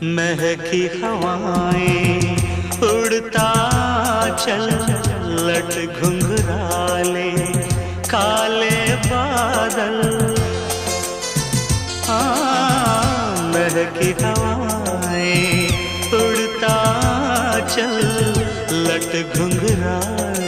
महकी हवाएं उड़ता चल, लट घुंघराले काले बादल। महकी हवाएं उड़ता चल, लट घुंघराले